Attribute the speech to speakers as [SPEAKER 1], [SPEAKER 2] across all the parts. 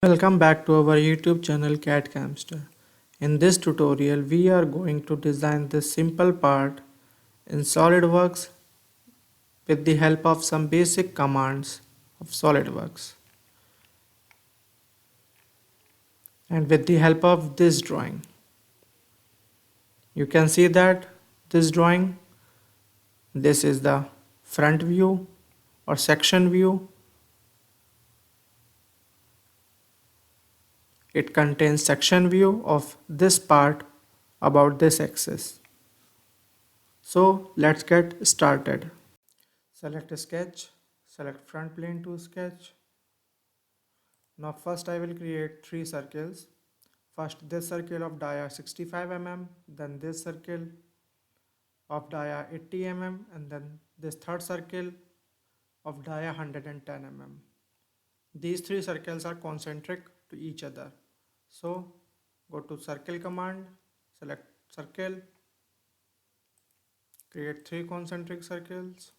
[SPEAKER 1] Welcome back to our YouTube channel CADCAMSTER. In this tutorial, we are going to design this simple part in SolidWorks with the help of some basic commands of SolidWorks and with the help of this drawing. You can see that this drawing, this is the front view or section view. It contains section view of this part about this axis. So let's get started. Select a sketch, select front plane to sketch. Now first I will create 3 circles. First this circle of dia 65 mm, then this circle of dia 80 mm, and then this third circle of dia 110 mm. These 3 circles are concentric to each other. So go to circle command, select circle, create 3 concentric circles.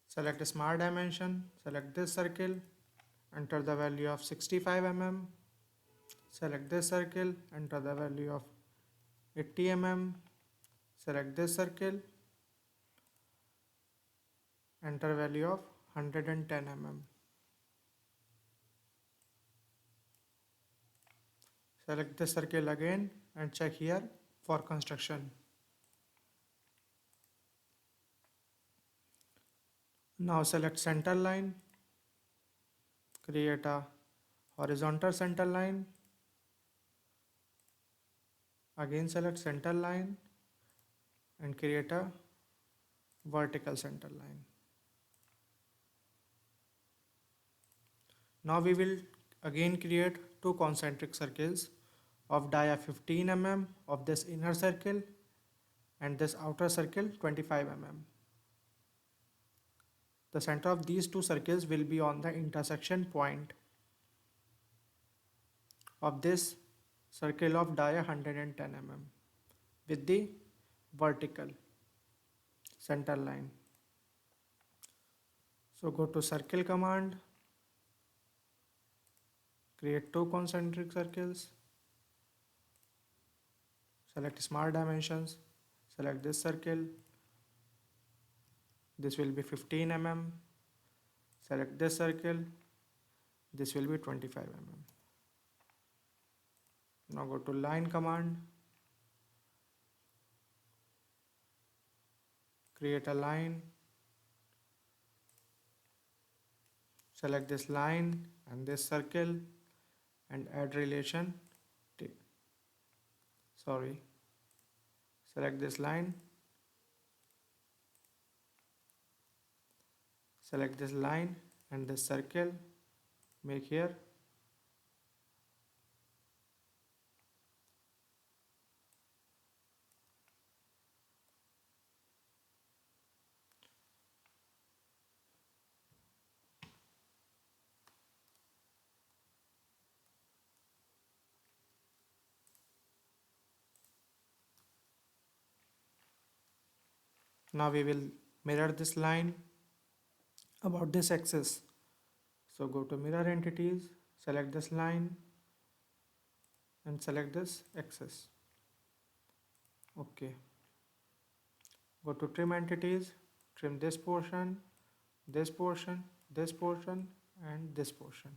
[SPEAKER 1] Select a smart dimension, select this circle, enter the value of 65 mm, select this circle, enter the value of 80 mm, select this circle, enter value of 110 mm. Select this circle again and check here for construction. Now select center line, create a horizontal center line, again select center line and create a vertical center line. Now we will again create 2 concentric circles of dia 15 mm of this inner circle and this outer circle 25 mm. The center of these 2 circles will be on the intersection point of this circle of dia 110 mm with the vertical center line. So go to circle command, create 2 concentric circles, select smart dimensions, select this circle, this will be 15 mm, select this circle, this will be 25 mm. Now go to line command, create a line, select this line and this circle and add relation select this line, select this line and this circle, make here now we will mirror this line about this axis. So go to mirror entities, select this line and select this axis. Okay. Go to trim entities, trim this portion, this portion, this portion and this portion.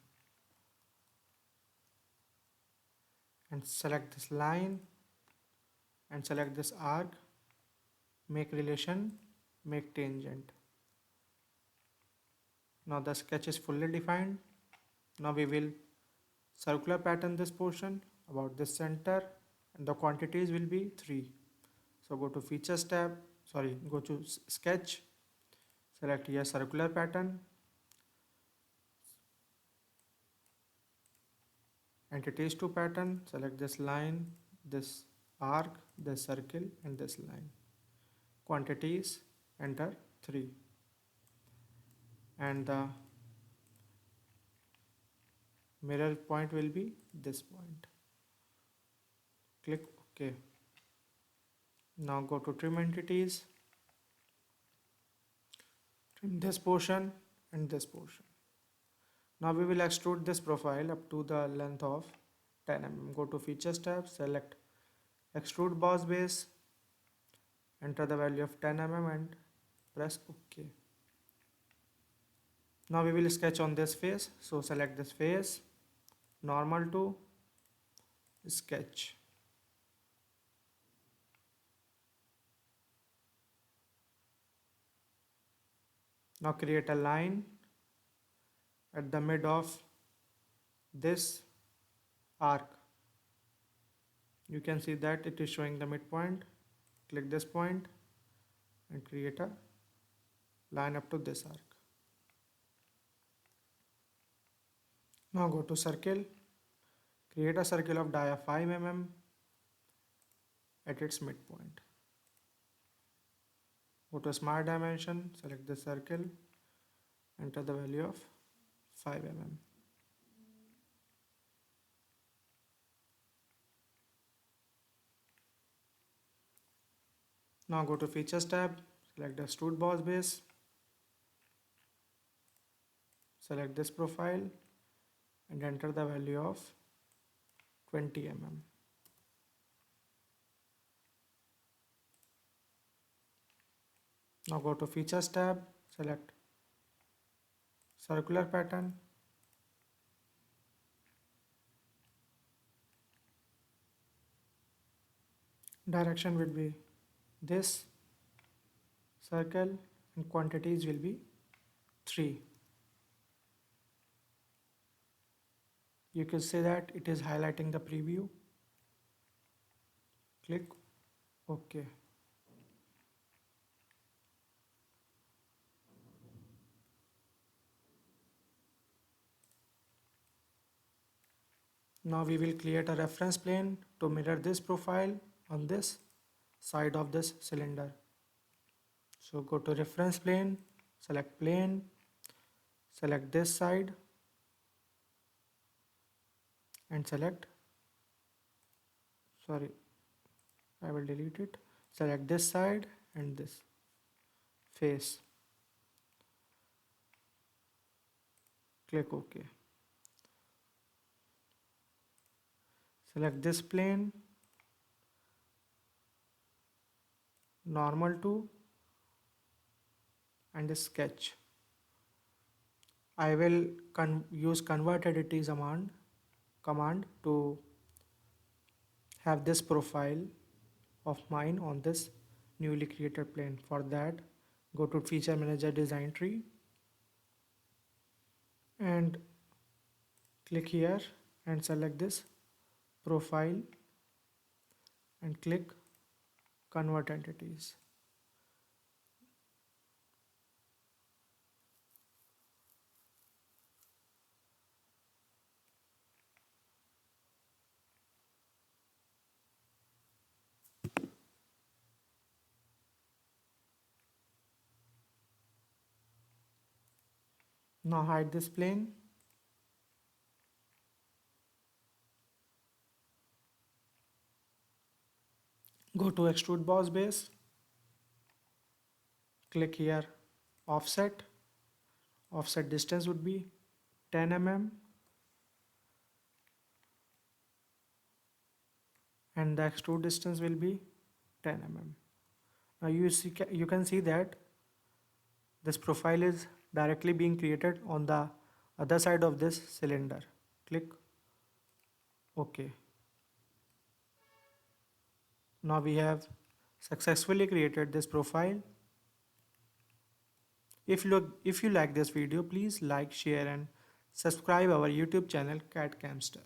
[SPEAKER 1] And select this line and select this arc, make relation, make tangent. Now the sketch is fully defined. Now we will circular pattern this portion about this center and the quantities will be 3. So go to features tab, go to sketch, select here circular pattern, entities to pattern, select this line, this arc, this circle and this line. Quantities, enter 3. And the mirror point will be this point. Click OK. Now go to trim entities, in this portion and this portion. Now we will extrude this profile up to the length of 10 mm. Go to Features tab, select Extrude Boss Base, enter the value of 10 mm and press OK. Now we will sketch on this face, so select this face, normal to sketch. Now create a line at the mid of this arc. You can see that it is showing the midpoint. Click this point and create a line up to this arc. Now go to circle, create a circle of dia 5 mm at its midpoint. Go to Smart Dimension, select the circle, enter the value of 5 mm. Now go to Features tab, select the Extrude Boss Base, select this profile and enter the value of 20 mm. Now go to Features tab, select Circular Pattern, direction will be this circle and quantities will be 3. You can see that it is highlighting the preview. Click OK. Now we will create a reference plane to mirror this profile on this side of this cylinder. So go to reference plane, select plane, select this side and select, sorry, I will delete it. Select this side and this face. Click OK. Select this plane, normal to and sketch. I will use convert edit command to have this profile of mine on this newly created plane. For that, go to Feature Manager Design Tree and click here and select this profile and click Convert Entities. Now hide this plane. Go to Extrude Boss Base. Click here Offset. Offset distance would be 10 mm and the extrude distance will be 10 mm. Now you can see that this profile is directly being created on the other side of this cylinder. Click OK. Now we have successfully created this profile. If you like this video, please like, share and subscribe our YouTube channel CADCAMSTER.